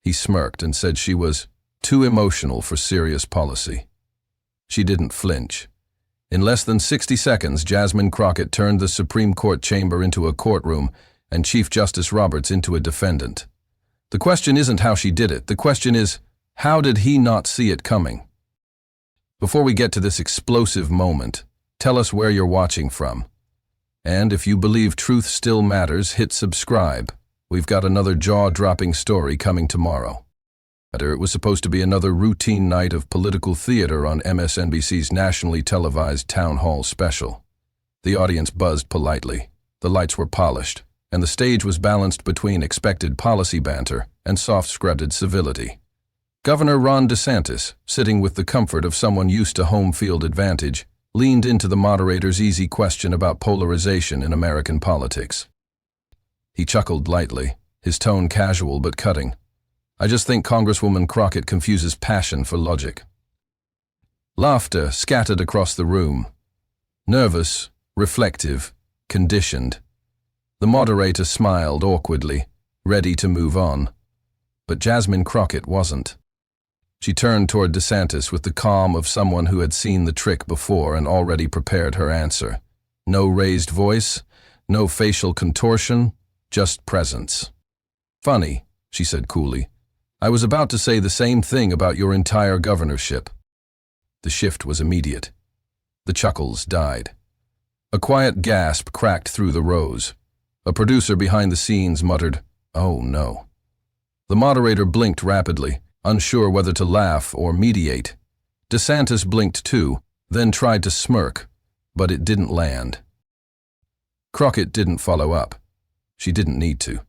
He smirked and said she was too emotional for serious policy. She didn't flinch. In less than 60 seconds, Jasmine Crockett turned the Supreme Court chamber into a courtroom and Chief Justice Roberts into a defendant. The question isn't how she did it. The question is, how did he not see it coming? Before we get to this explosive moment, tell us where you're watching from. And if you believe truth still matters, hit subscribe. We've got another jaw-dropping story coming tomorrow. It was supposed to be another routine night of political theater on MSNBC's nationally televised town hall special. The audience buzzed politely, the lights were polished, and the stage was balanced between expected policy banter and soft-scripted civility. Governor Ron DeSantis, sitting with the comfort of someone used to home field advantage, leaned into the moderator's easy question about polarization in American politics. He chuckled lightly, his tone casual but cutting. I just think Congresswoman Crockett confuses passion for logic. Laughter scattered across the room. Nervous, reflective, conditioned. The moderator smiled awkwardly, ready to move on. But Jasmine Crockett wasn't. She turned toward DeSantis with the calm of someone who had seen the trick before and already prepared her answer. No raised voice, no facial contortion, just presence. Funny, she said coolly. I was about to say the same thing about your entire governorship. The shift was immediate. The chuckles died. A quiet gasp cracked through the rows. A producer behind the scenes muttered, "Oh no." The moderator blinked rapidly, unsure whether to laugh or mediate. DeSantis blinked too, then tried to smirk, but it didn't land. Crockett didn't follow up. She didn't need to.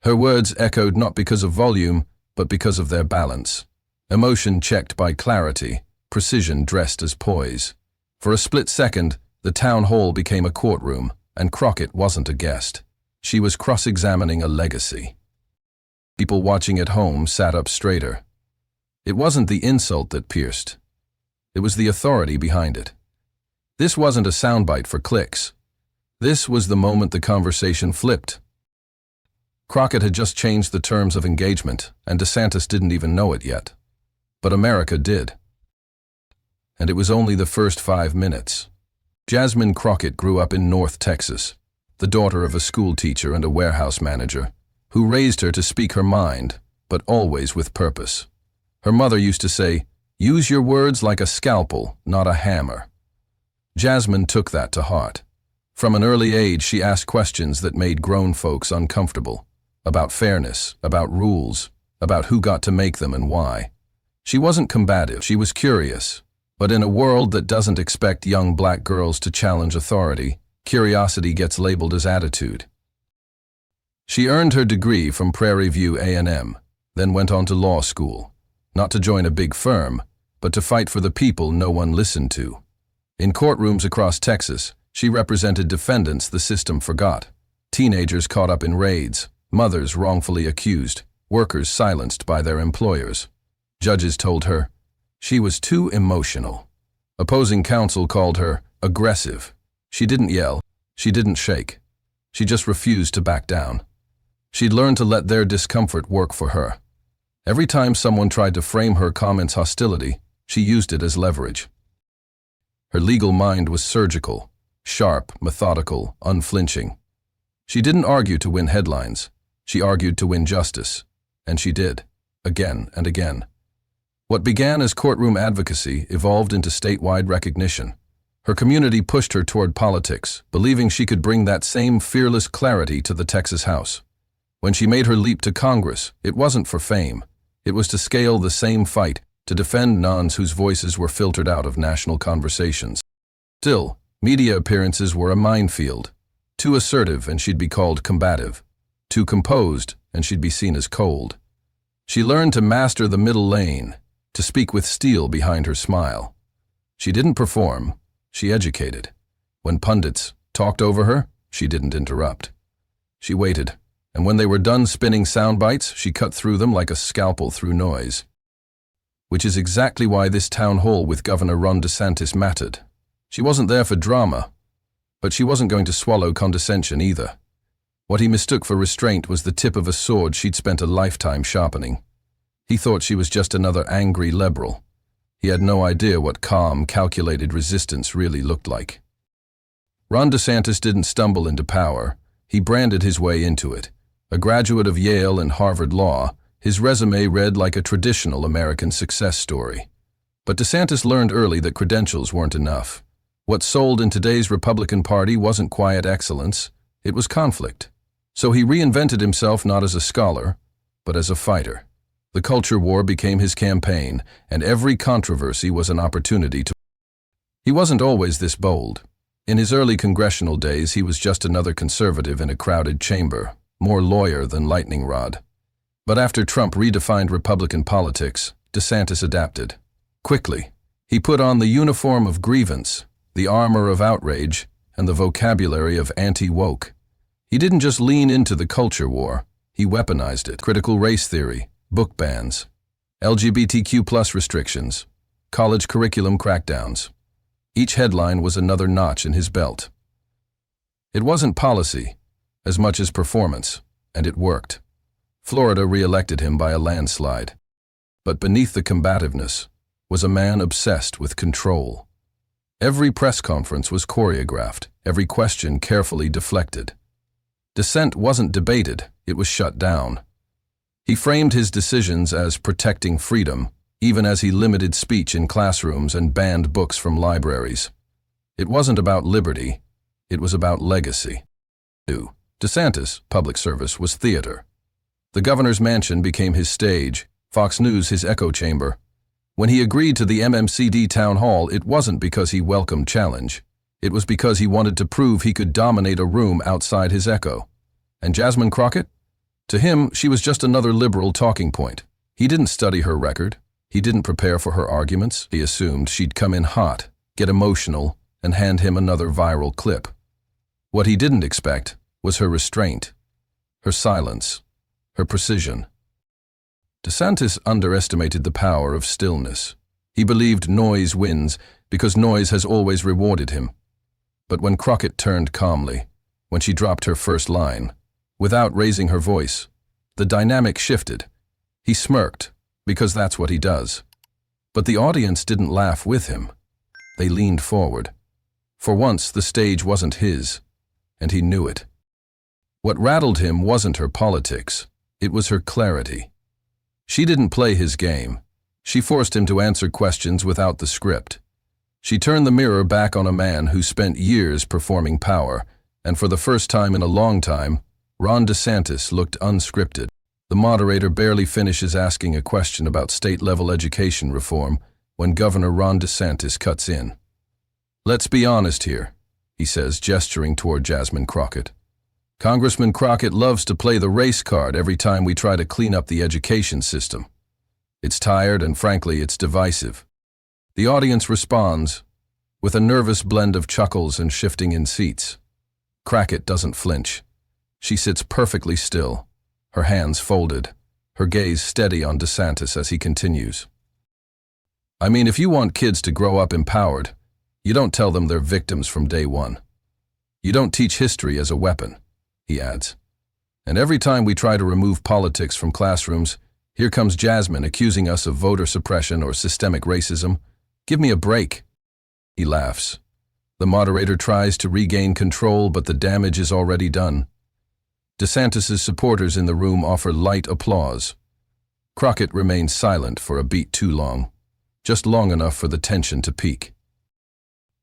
Her words echoed not because of volume, but because of their balance. Emotion checked by clarity, precision dressed as poise. For a split second, the town hall became a courtroom, and Crockett wasn't a guest. She was cross-examining a legacy. People watching at home sat up straighter. It wasn't the insult that pierced. It was the authority behind it. This wasn't a soundbite for clicks. This was the moment the conversation flipped. Crockett had just changed the terms of engagement, and DeSantis didn't even know it yet. But America did. And it was only the first 5 minutes. Jasmine Crockett grew up in North Texas, the daughter of a school teacher and a warehouse manager, who raised her to speak her mind, but always with purpose. Her mother used to say, "Use your words like a scalpel, not a hammer." Jasmine took that to heart. From an early age, she asked questions that made grown folks uncomfortable. About fairness, about rules, about who got to make them and why. She wasn't combative, she was curious. But in a world that doesn't expect young black girls to challenge authority, curiosity gets labeled as attitude. She earned her degree from Prairie View A&M, then went on to law school, not to join a big firm, but to fight for the people no one listened to. In courtrooms across Texas, she represented defendants the system forgot. Teenagers caught up in raids, mothers wrongfully accused, workers silenced by their employers. Judges told her she was too emotional. Opposing counsel called her aggressive. She didn't yell, she didn't shake. She just refused to back down. She'd learned to let their discomfort work for her. Every time someone tried to frame her comments hostility, she used it as leverage. Her legal mind was surgical, sharp, methodical, unflinching. She didn't argue to win headlines. She argued to win justice. And she did, again and again. What began as courtroom advocacy evolved into statewide recognition. Her community pushed her toward politics, believing she could bring that same fearless clarity to the Texas House. When she made her leap to Congress, it wasn't for fame. It was to scale the same fight, to defend nuns whose voices were filtered out of national conversations. Still, media appearances were a minefield. Too assertive and she'd be called combative. Too composed and she'd be seen as cold. She learned to master the middle lane, to speak with steel behind her smile. She didn't perform, she educated. When pundits talked over her, she didn't interrupt. She waited, and when they were done spinning sound bites, she cut through them like a scalpel through noise. Which is exactly why this town hall with Governor Ron DeSantis mattered. She wasn't there for drama, but she wasn't going to swallow condescension either. What he mistook for restraint was the tip of a sword she'd spent a lifetime sharpening. He thought she was just another angry liberal. He had no idea what calm, calculated resistance really looked like. Ron DeSantis didn't stumble into power. He branded his way into it. A graduate of Yale and Harvard Law, his resume read like a traditional American success story. But DeSantis learned early that credentials weren't enough. What sold in today's Republican Party wasn't quiet excellence, it was conflict. So he reinvented himself not as a scholar, but as a fighter. The culture war became his campaign, and every controversy was an opportunity to... He wasn't always this bold. In his early congressional days, he was just another conservative in a crowded chamber, more lawyer than lightning rod. But after Trump redefined Republican politics, DeSantis adapted. Quickly, he put on the uniform of grievance, the armor of outrage, and the vocabulary of anti-woke. He didn't just lean into the culture war, he weaponized it. Critical race theory, book bans, LGBTQ+ restrictions, college curriculum crackdowns. Each headline was another notch in his belt. It wasn't policy, as much as performance, and it worked. Florida re-elected him by a landslide. But beneath the combativeness was a man obsessed with control. Every press conference was choreographed, every question carefully deflected. Dissent wasn't debated, it was shut down. He framed his decisions as protecting freedom, even as he limited speech in classrooms and banned books from libraries. It wasn't about liberty, it was about legacy. DeSantis' public service was theater. The governor's mansion became his stage, Fox News his echo chamber. When he agreed to the MMCD town hall, it wasn't because he welcomed challenge. It was because he wanted to prove he could dominate a room outside his echo. And Jasmine Crockett? To him, she was just another liberal talking point. He didn't study her record. He didn't prepare for her arguments. He assumed she'd come in hot, get emotional, and hand him another viral clip. What he didn't expect was her restraint, her silence, her precision. DeSantis underestimated the power of stillness. He believed noise wins because noise has always rewarded him. But when Crockett turned calmly, when she dropped her first line, without raising her voice, the dynamic shifted. He smirked, because that's what he does. But the audience didn't laugh with him. They leaned forward. For once, the stage wasn't his, and he knew it. What rattled him wasn't her politics, it was her clarity. She didn't play his game. She forced him to answer questions without the script. She turned the mirror back on a man who spent years performing power, and for the first time in a long time, Ron DeSantis looked unscripted. The moderator barely finishes asking a question about state-level education reform when Governor Ron DeSantis cuts in. "Let's be honest here," he says, gesturing toward Jasmine Crockett. "Congressman Crockett loves to play the race card every time we try to clean up the education system. It's tired and frankly, it's divisive." The audience responds with a nervous blend of chuckles and shifting in seats. Crockett doesn't flinch. She sits perfectly still, her hands folded, her gaze steady on DeSantis as he continues. "I mean, if you want kids to grow up empowered, you don't tell them they're victims from day one. You don't teach history as a weapon," he adds. "And every time we try to remove politics from classrooms, here comes Jasmine accusing us of voter suppression or systemic racism. Give me a break." He laughs. The moderator tries to regain control, but the damage is already done. DeSantis' supporters in the room offer light applause. Crockett remains silent for a beat too long, just long enough for the tension to peak.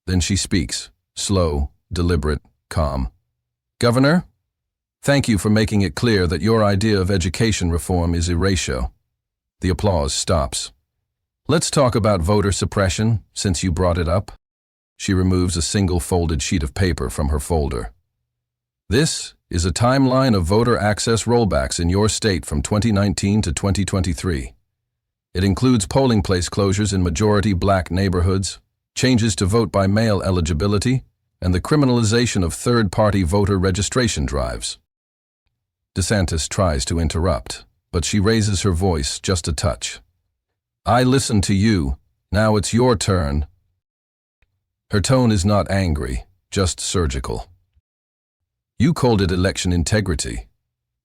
Then she speaks, slow, deliberate, calm. "Governor, thank you for making it clear that your idea of education reform is erasure." The applause stops. "Let's talk about voter suppression, since you brought it up." She removes a single folded sheet of paper from her folder. "This is a timeline of voter access rollbacks in your state from 2019 to 2023. It includes polling place closures in majority black neighborhoods, changes to vote-by-mail eligibility, and the criminalization of third-party voter registration drives." DeSantis tries to interrupt, but she raises her voice just a touch. "I listened to you, now it's your turn." Her tone is not angry, just surgical. You called it election integrity.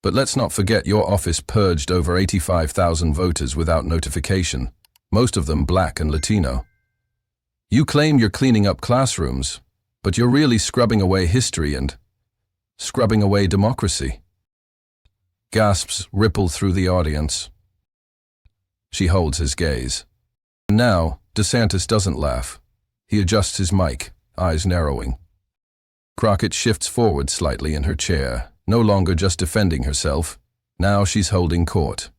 But let's not forget your office purged over 85,000 voters without notification, most of them Black and Latino. You claim you're cleaning up classrooms, but you're really scrubbing away history and scrubbing away democracy. Gasps ripple through the audience. She holds his gaze. Now, DeSantis doesn't laugh. He adjusts his mic, eyes narrowing. Crockett shifts forward slightly in her chair, no longer just defending herself. Now she's holding court.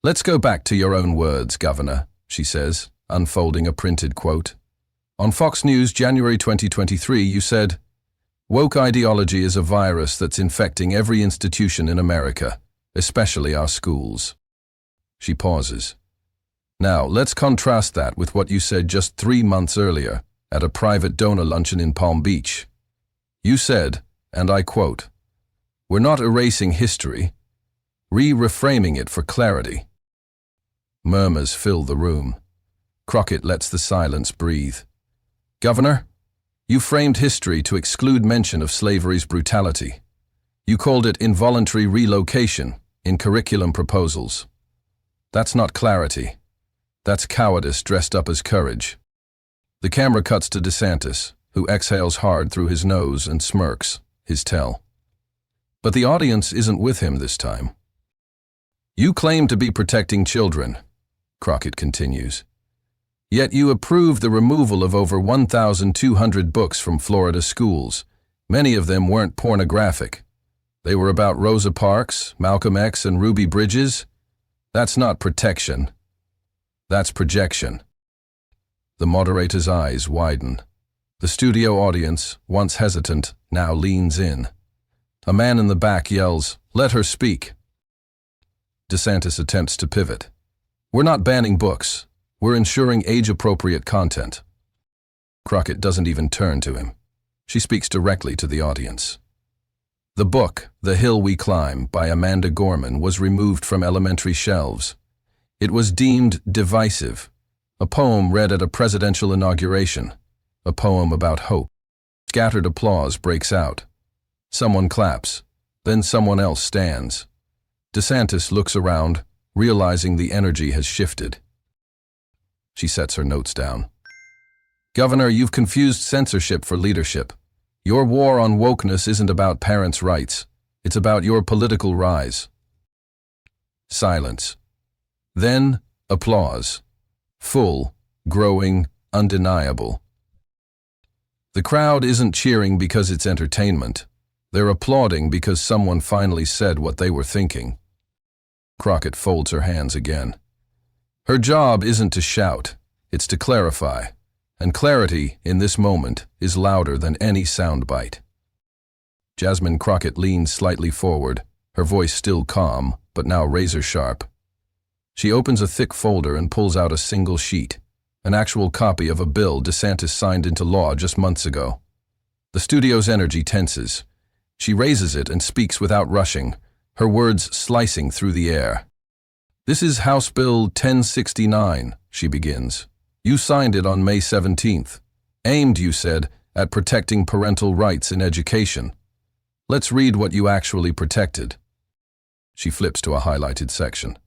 Let's go back to your own words, Governor, she says, unfolding a printed quote. On Fox News, January 2023, you said, "Woke ideology is a virus that's infecting every institution in America, especially our schools." She pauses. Now, let's contrast that with what you said just 3 months earlier at a private donor luncheon in Palm Beach. You said, and I quote, "We're not erasing history, reframing it for clarity." Murmurs fill the room. Crockett lets the silence breathe. Governor, you framed history to exclude mention of slavery's brutality. You called it involuntary relocation in curriculum proposals. That's not clarity. That's cowardice dressed up as courage. The camera cuts to DeSantis, who exhales hard through his nose and smirks, his tell. But the audience isn't with him this time. You claim to be protecting children, Crockett continues. Yet you approved the removal of over 1,200 books from Florida schools. Many of them weren't pornographic. They were about Rosa Parks, Malcolm X, and Ruby Bridges. That's not protection. That's projection. The moderator's eyes widen. The studio audience, once hesitant, now leans in. A man in the back yells, "Let her speak." DeSantis attempts to pivot. We're not banning books. We're ensuring age-appropriate content. Crockett doesn't even turn to him. She speaks directly to the audience. The book, The Hill We Climb, by Amanda Gorman, was removed from elementary shelves. It was deemed divisive. A poem read at a presidential inauguration. A poem about hope. Scattered applause breaks out. Someone claps. Then someone else stands. DeSantis looks around, realizing the energy has shifted. She sets her notes down. Governor, you've confused censorship for leadership. Your war on wokeness isn't about parents' rights. It's about your political rise. Silence. Then, applause. Full, growing, undeniable. The crowd isn't cheering because it's entertainment. They're applauding because someone finally said what they were thinking. Crockett folds her hands again. Her job isn't to shout, it's to clarify. And clarity, in this moment, is louder than any soundbite. Jasmine Crockett leans slightly forward, her voice still calm, but now razor-sharp. She opens a thick folder and pulls out a single sheet, an actual copy of a bill DeSantis signed into law just months ago. The studio's energy tenses. She raises it and speaks without rushing, her words slicing through the air. This is House Bill 1069, she begins. You signed it on May 17th. Aimed, you said, at protecting parental rights in education. Let's read what you actually protected. She flips to a highlighted section.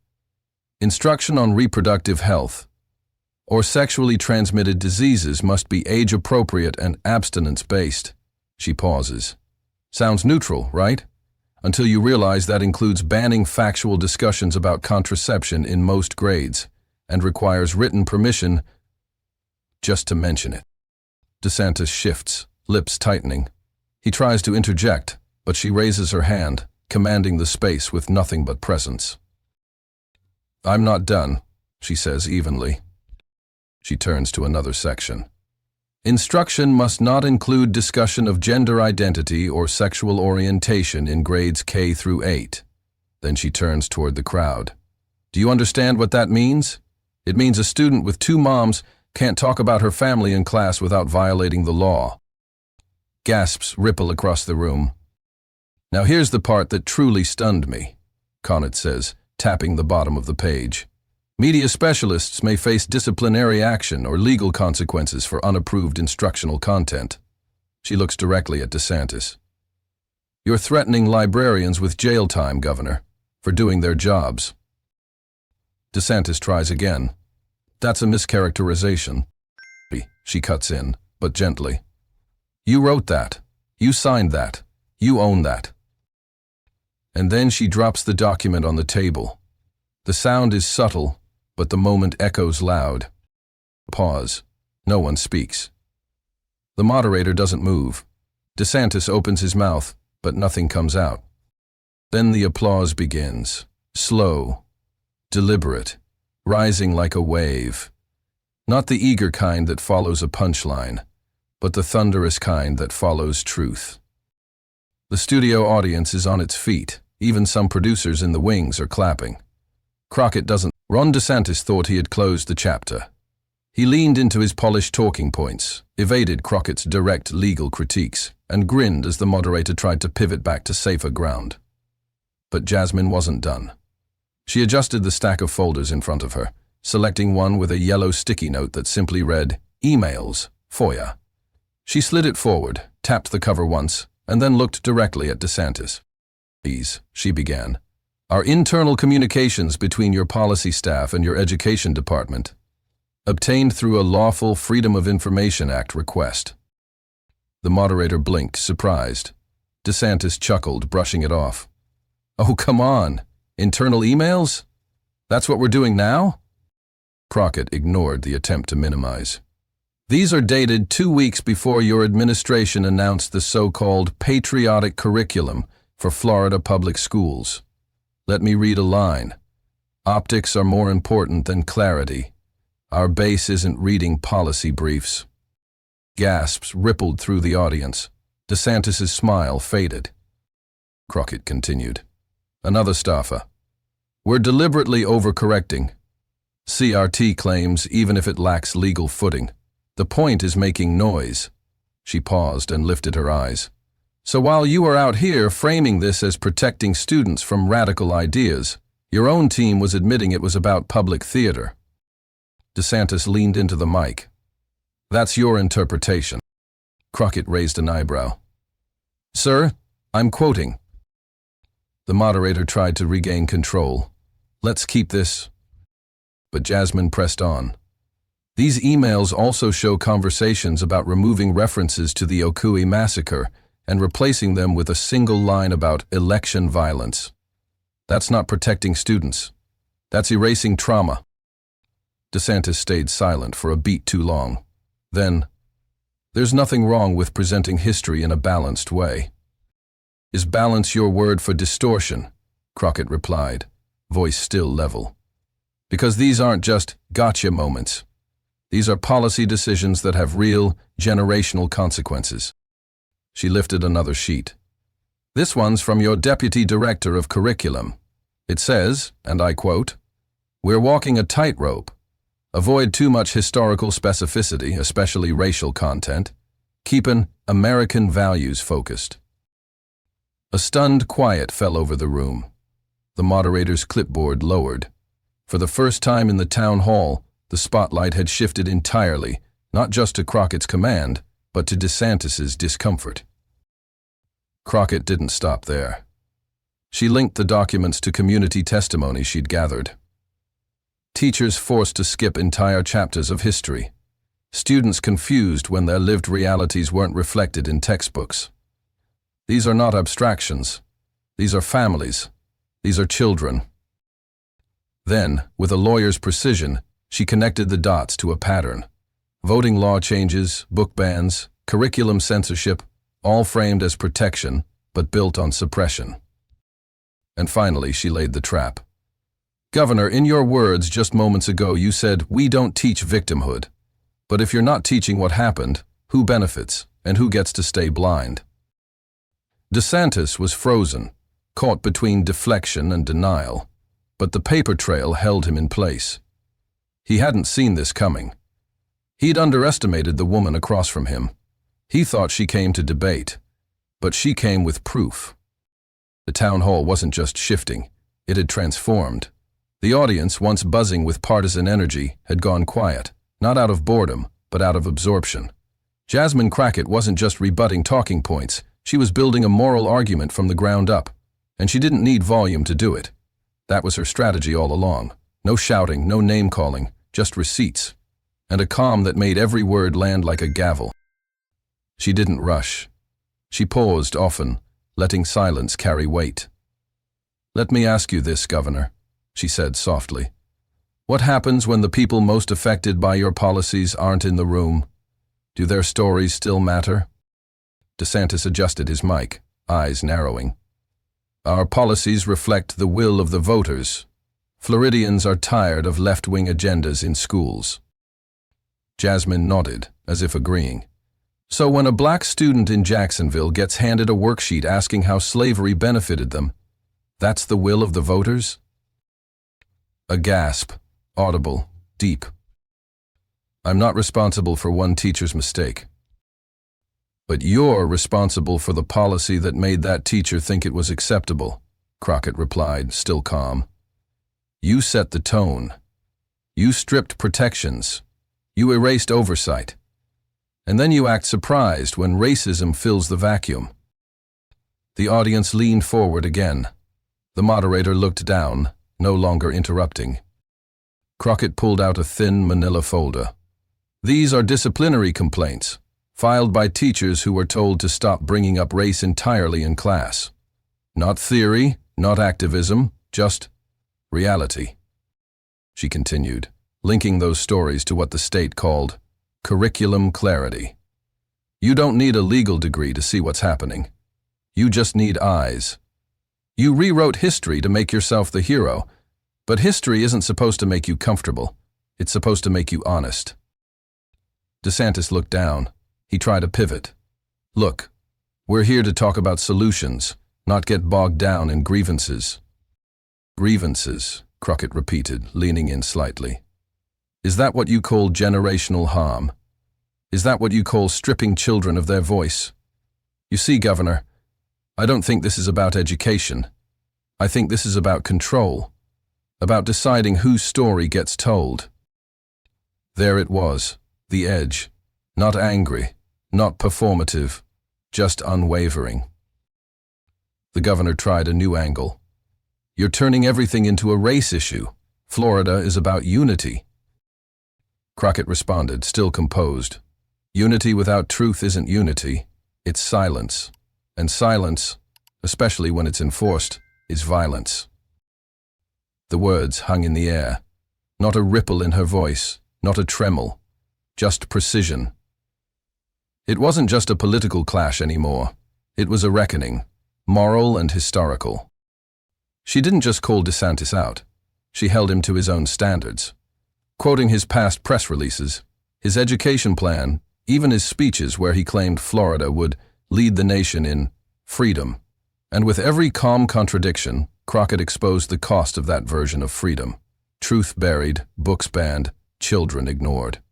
Instruction on reproductive health or sexually transmitted diseases must be age-appropriate and abstinence-based. She pauses. Sounds neutral, right? Until you realize that includes banning factual discussions about contraception in most grades and requires written permission just to mention it. DeSantis shifts, lips tightening. He tries to interject, but she raises her hand, commanding the space with nothing but presence. I'm not done, she says evenly. She turns to another section. Instruction must not include discussion of gender identity or sexual orientation in grades K through 8. Then she turns toward the crowd. Do you understand what that means? It means a student with 2 moms can't talk about her family in class without violating the law. Gasps ripple across the room. Now here's the part that truly stunned me, Conant says, tapping the bottom of the page. Media specialists may face disciplinary action or legal consequences for unapproved instructional content. She looks directly at DeSantis. You're threatening librarians with jail time, Governor, for doing their jobs. DeSantis tries again. That's a mischaracterization. She cuts in, but gently. You wrote that. You signed that. You own that. And then she drops the document on the table. The sound is subtle, but the moment echoes loud. Pause. No one speaks. The moderator doesn't move. DeSantis opens his mouth, but nothing comes out. Then the applause begins. Slow, deliberate, rising like a wave. Not the eager kind that follows a punchline, but the thunderous kind that follows truth. The studio audience is on its feet. Even some producers in the wings are clapping. Crockett doesn't. Ron DeSantis thought he had closed the chapter. He leaned into his polished talking points, evaded Crockett's direct legal critiques, and grinned as the moderator tried to pivot back to safer ground. But Jasmine wasn't done. She adjusted the stack of folders in front of her, selecting one with a yellow sticky note that simply read, Emails, FOIA. She slid it forward, tapped the cover once, and then looked directly at DeSantis. These, she began, are internal communications between your policy staff and your education department, obtained through a lawful Freedom of Information Act request. The moderator blinked, surprised. DeSantis chuckled, brushing it off. Oh, come on. Internal emails? That's what we're doing now? Crockett ignored the attempt to minimize. These are dated 2 weeks before your administration announced the so-called patriotic curriculum for Florida public schools. Let me read a line. Optics are more important than clarity. Our base isn't reading policy briefs. Gasps rippled through the audience. DeSantis' smile faded. Crockett continued. Another staffer. We're deliberately overcorrecting. CRT claims even if it lacks legal footing. The point is making noise. She paused and lifted her eyes. So while you are out here framing this as protecting students from radical ideas, your own team was admitting it was about public theater. DeSantis leaned into the mic. That's your interpretation. Crockett raised an eyebrow. Sir, I'm quoting. The moderator tried to regain control. Let's keep this. But Jasmine pressed on. These emails also show conversations about removing references to the Okui massacre and replacing them with a single line about election violence. That's not protecting students. That's erasing trauma. DeSantis stayed silent for a beat too long. Then, there's nothing wrong with presenting history in a balanced way. Is balance your word for distortion? Crockett replied, voice still level. Because these aren't just gotcha moments. These are policy decisions that have real, generational consequences. She lifted another sheet. This one's from your Deputy Director of Curriculum. It says, and I quote, "We're walking a tightrope. Avoid too much historical specificity, especially racial content. Keepin' American values focused." A stunned quiet fell over the room. The moderator's clipboard lowered. For the first time in the town hall, the spotlight had shifted entirely, not just to Crockett's command, but to DeSantis' discomfort. Crockett didn't stop there. She linked the documents to community testimony she'd gathered. Teachers forced to skip entire chapters of history. Students confused when their lived realities weren't reflected in textbooks. These are not abstractions. These are families. These are children. Then, with a lawyer's precision, she connected the dots to a pattern. Voting law changes, book bans, curriculum censorship, all framed as protection, but built on suppression. And finally, she laid the trap. Governor, in your words just moments ago, you said, we don't teach victimhood. But if you're not teaching what happened, who benefits, and who gets to stay blind? DeSantis was frozen, caught between deflection and denial, but the paper trail held him in place. He hadn't seen this coming. He'd underestimated the woman across from him. He thought she came to debate, but she came with proof. The town hall wasn't just shifting, it had transformed. The audience, once buzzing with partisan energy, had gone quiet, not out of boredom, but out of absorption. Jasmine Crockett wasn't just rebutting talking points, She was building a moral argument from the ground up, and she didn't need volume to do it. That was her strategy all along. No shouting, no name-calling, just receipts, and a calm that made every word land like a gavel. She didn't rush. She paused often, letting silence carry weight. "Let me ask you this, Governor," she said softly. "What happens when the people most affected by your policies aren't in the room? Do their stories still matter?" DeSantis adjusted his mic, eyes narrowing. "Our policies reflect the will of the voters. Floridians are tired of left-wing agendas in schools." Jasmine nodded, as if agreeing. "So when a black student in Jacksonville gets handed a worksheet asking how slavery benefited them, that's the will of the voters?" A gasp, audible, deep. "I'm not responsible for one teacher's mistake. But you're responsible for the policy that made that teacher think it was acceptable," Crockett replied, still calm. "You set the tone. You stripped protections. You erased oversight. And then you act surprised when racism fills the vacuum." The audience leaned forward again. The moderator looked down, no longer interrupting. Crockett pulled out a thin manila folder. "These are disciplinary complaints, filed by teachers who were told to stop bringing up race entirely in class. Not theory, not activism, just reality." She continued, linking those stories to what the state called curriculum clarity. "You don't need a legal degree to see what's happening. You just need eyes. You rewrote history to make yourself the hero, but history isn't supposed to make you comfortable. It's supposed to make you honest." DeSantis looked down. He tried a pivot. "Look, we're here to talk about solutions, not get bogged down in grievances." "Grievances," Crockett repeated, leaning in slightly. "Is that what you call generational harm? Is that what you call stripping children of their voice? You see, Governor, I don't think this is about education. I think this is about control, about deciding whose story gets told." There it was, the edge, not angry, not performative, just unwavering. The governor tried a new angle. "You're turning everything into a race issue. Florida is about unity." Crockett responded, still composed. "Unity without truth isn't unity, it's silence. And silence, especially when it's enforced, is violence." The words hung in the air. Not a ripple in her voice, not a tremble, just precision. It wasn't just a political clash anymore. It was a reckoning, moral and historical. She didn't just call DeSantis out. She held him to his own standards. Quoting his past press releases, his education plan, even his speeches where he claimed Florida would lead the nation in freedom. And with every calm contradiction, Crockett exposed the cost of that version of freedom. Truth buried, books banned, children ignored.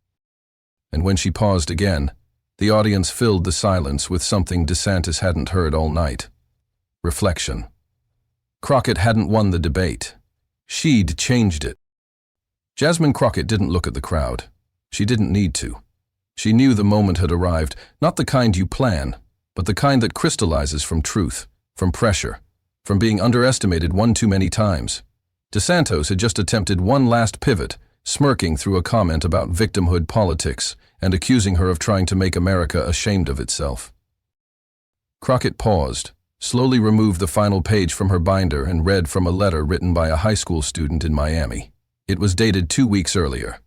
And when she paused again, the audience filled the silence with something DeSantis hadn't heard all night. Reflection. Crockett hadn't won the debate. She'd changed it. Jasmine Crockett didn't look at the crowd. She didn't need to. She knew the moment had arrived, not the kind you plan, but the kind that crystallizes from truth, from pressure, from being underestimated one too many times. DeSantis had just attempted one last pivot, smirking through a comment about victimhood politics and accusing her of trying to make America ashamed of itself. Crockett paused, slowly removed the final page from her binder and read from a letter written by a high school student in Miami. It was dated 2 weeks earlier.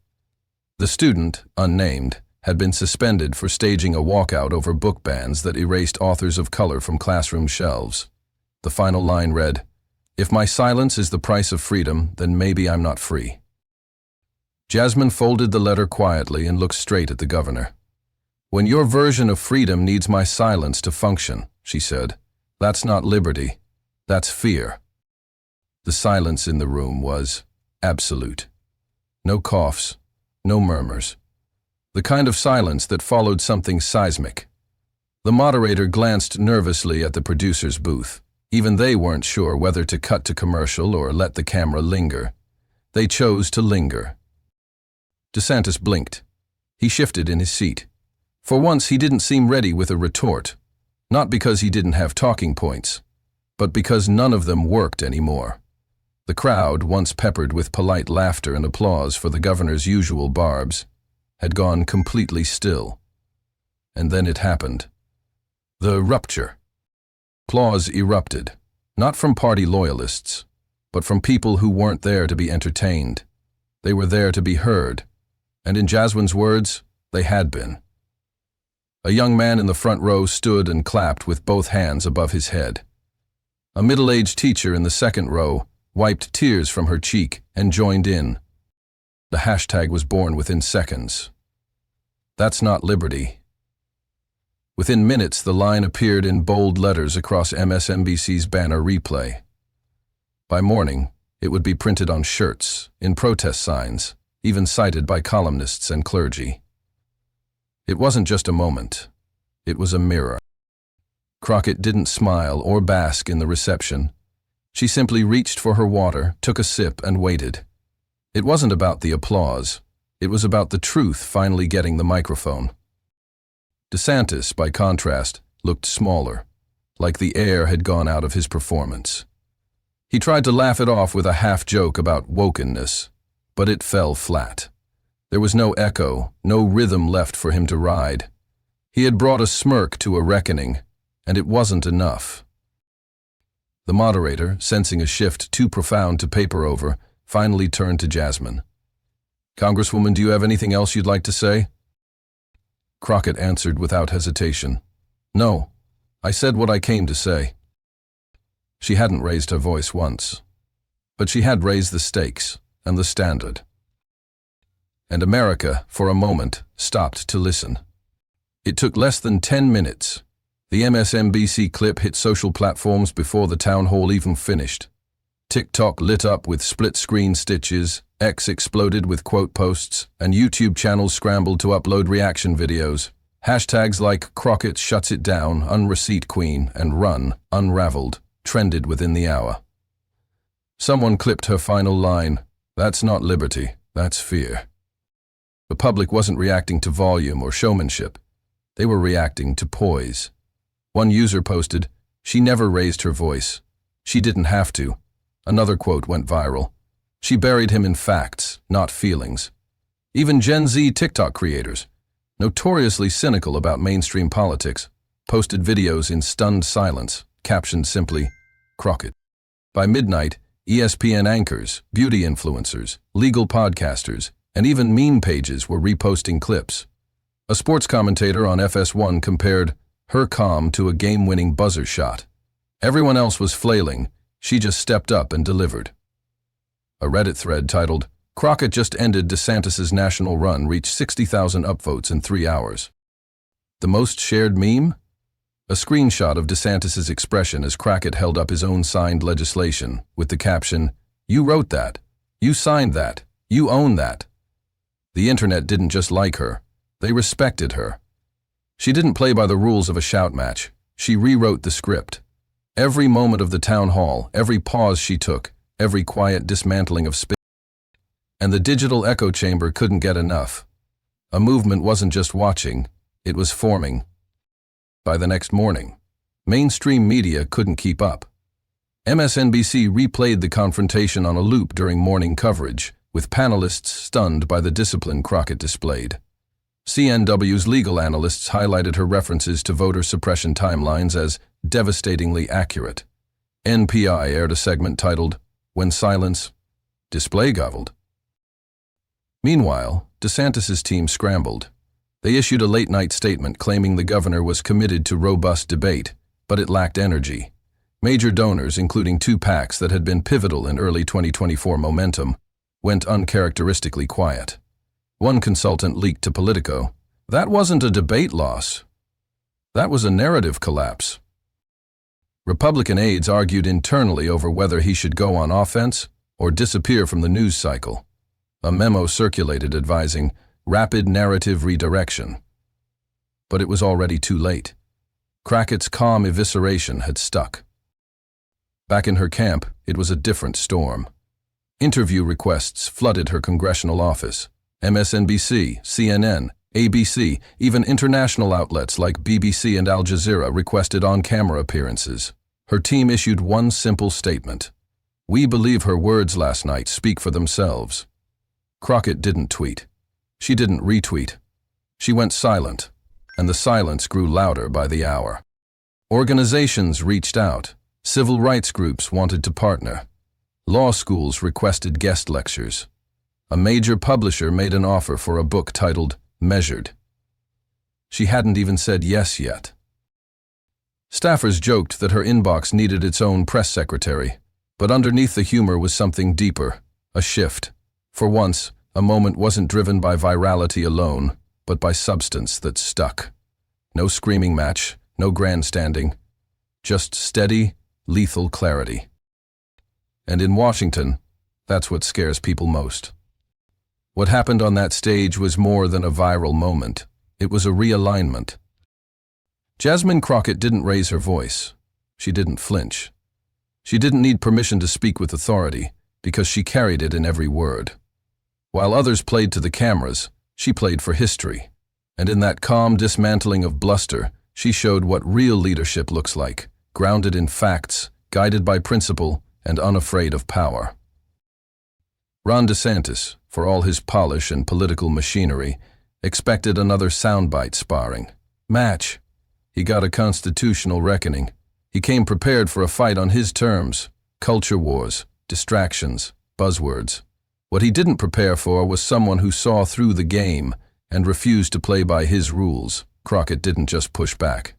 The student, unnamed, had been suspended for staging a walkout over book bans that erased authors of color from classroom shelves. The final line read, "If my silence is the price of freedom, then maybe I'm not free." Jasmine folded the letter quietly and looked straight at the governor. "When your version of freedom needs my silence to function," she said, "that's not liberty, that's fear." The silence in the room was absolute. No coughs, no murmurs. The kind of silence that followed something seismic. The moderator glanced nervously at the producer's booth. Even they weren't sure whether to cut to commercial or let the camera linger. They chose to linger. DeSantis blinked. He shifted in his seat. For once, he didn't seem ready with a retort. Not because he didn't have talking points, but because none of them worked anymore. The crowd, once peppered with polite laughter and applause for the governor's usual barbs, had gone completely still. And then it happened. The rupture. Applause erupted, not from party loyalists, but from people who weren't there to be entertained. They were there to be heard, and in Jasmine's words, they had been. A young man in the front row stood and clapped with both hands above his head. A middle-aged teacher in the second row wiped tears from her cheek and joined in. The hashtag was born within seconds. That's not liberty. Within minutes, the line appeared in bold letters across MSNBC's banner replay. By morning, it would be printed on shirts, in protest signs, even cited by columnists and clergy. It wasn't just a moment. It was a mirror. Crockett didn't smile or bask in the reception. She simply reached for her water, took a sip, and waited. It wasn't about the applause. It was about the truth finally getting the microphone. DeSantis, by contrast, looked smaller, like the air had gone out of his performance. He tried to laugh it off with a half-joke about wokenness, but it fell flat. There was no echo, no rhythm left for him to ride. He had brought a smirk to a reckoning, and it wasn't enough. The moderator, sensing a shift too profound to paper over, finally turned to Jasmine. "Congresswoman, do you have anything else you'd like to say?" Crockett answered without hesitation. "No, I said what I came to say." She hadn't raised her voice once, but she had raised the stakes and the standard. And America, for a moment, stopped to listen. It took less than 10 minutes. The MSNBC clip hit social platforms before the town hall even finished. TikTok lit up with split-screen stitches, X exploded with quote posts, and YouTube channels scrambled to upload reaction videos. Hashtags like Crockett shuts it down, Unreceipt Queen, and Run, Unraveled, trended within the hour. Someone clipped her final line, "That's not liberty, that's fear." The public wasn't reacting to volume or showmanship. They were reacting to poise. One user posted, "She never raised her voice. She didn't have to." Another quote went viral. "She buried him in facts, not feelings." Even Gen Z TikTok creators, notoriously cynical about mainstream politics, posted videos in stunned silence, captioned simply, "Crockett." By midnight, ESPN anchors, beauty influencers, legal podcasters, and even meme pages were reposting clips. A sports commentator on FS1 compared her calm to a game-winning buzzer shot. Everyone else was flailing. She just stepped up and delivered. A Reddit thread titled, "Crockett just ended DeSantis' national run reached 60,000 upvotes in 3 hours." The most shared meme? A screenshot of DeSantis' expression as Crockett held up his own signed legislation with the caption, "You wrote that. You signed that. You own that." The internet didn't just like her. They respected her. She didn't play by the rules of a shout match. She rewrote the script. Every moment of the town hall, every pause she took, every quiet dismantling of space. And the digital echo chamber couldn't get enough. A movement wasn't just watching, it was forming. By the next morning, mainstream media couldn't keep up. MSNBC replayed the confrontation on a loop during morning coverage, with panelists stunned by the discipline Crockett displayed. CNW's legal analysts highlighted her references to voter suppression timelines as devastatingly accurate. NPI aired a segment titled, "When Silence, Display Gobbled." Meanwhile, DeSantis' team scrambled. They issued a late-night statement claiming the governor was committed to robust debate, but it lacked energy. Major donors, including 2 PACs that had been pivotal in early 2024 momentum, went uncharacteristically quiet. One consultant leaked to Politico, "That wasn't a debate loss. That was a narrative collapse." Republican aides argued internally over whether he should go on offense or disappear from the news cycle. A memo circulated advising rapid narrative redirection. But it was already too late. Crockett's calm evisceration had stuck. Back in her camp, it was a different storm. Interview requests flooded her congressional office. MSNBC, CNN, ABC, even international outlets like BBC and Al Jazeera requested on-camera appearances. Her team issued one simple statement. "We believe her words last night speak for themselves." Crockett didn't tweet. She didn't retweet. She went silent, and the silence grew louder by the hour. Organizations reached out. Civil rights groups wanted to partner. Law schools requested guest lectures. A major publisher made an offer for a book titled Measured. She hadn't even said yes yet. Staffers joked that her inbox needed its own press secretary, but underneath the humor was something deeper, a shift. For once, a moment wasn't driven by virality alone, but by substance that stuck. No screaming match, no grandstanding, just steady, lethal clarity. And in Washington, that's what scares people most. What happened on that stage was more than a viral moment. It was a realignment. Jasmine Crockett didn't raise her voice. She didn't flinch. She didn't need permission to speak with authority, because she carried it in every word. While others played to the cameras, she played for history. And in that calm dismantling of bluster, she showed what real leadership looks like, grounded in facts, guided by principle, and unafraid of power. Ron DeSantis, for all his polish and political machinery, expected another soundbite sparring match. He got a constitutional reckoning. He came prepared for a fight on his terms, culture wars, distractions, buzzwords. What he didn't prepare for was someone who saw through the game and refused to play by his rules. Crockett didn't just push back.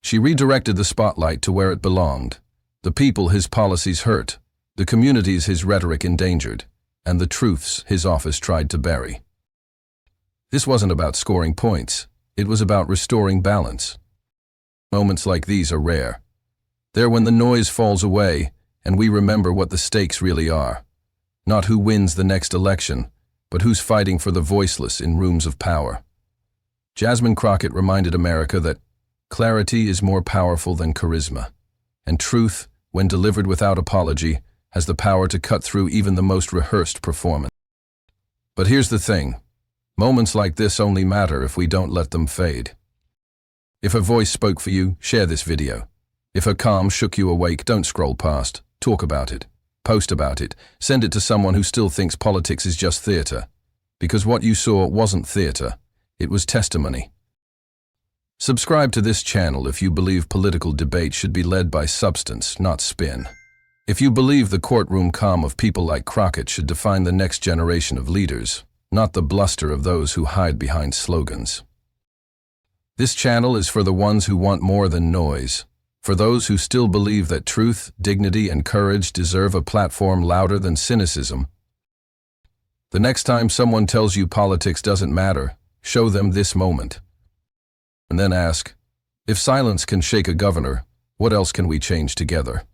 She redirected the spotlight to where it belonged. The people his policies hurt, the communities his rhetoric endangered, and the truths his office tried to bury. This wasn't about scoring points. It was about restoring balance. Moments like these are rare. They're when the noise falls away and we remember what the stakes really are. Not who wins the next election, but who's fighting for the voiceless in rooms of power. Jasmine Crockett reminded America that clarity is more powerful than charisma, and truth, when delivered without apology, has the power to cut through even the most rehearsed performance. But here's the thing. Moments like this only matter if we don't let them fade. If her voice spoke for you, share this video. If her calm shook you awake, don't scroll past. Talk about it. Post about it. Send it to someone who still thinks politics is just theater. Because what you saw wasn't theater. It was testimony. Subscribe to this channel if you believe political debate should be led by substance, not spin. If you believe the courtroom calm of people like Crockett should define the next generation of leaders, not the bluster of those who hide behind slogans. This channel is for the ones who want more than noise, for those who still believe that truth, dignity, and courage deserve a platform louder than cynicism. The next time someone tells you politics doesn't matter, show them this moment. And then ask, if silence can shake a governor, what else can we change together?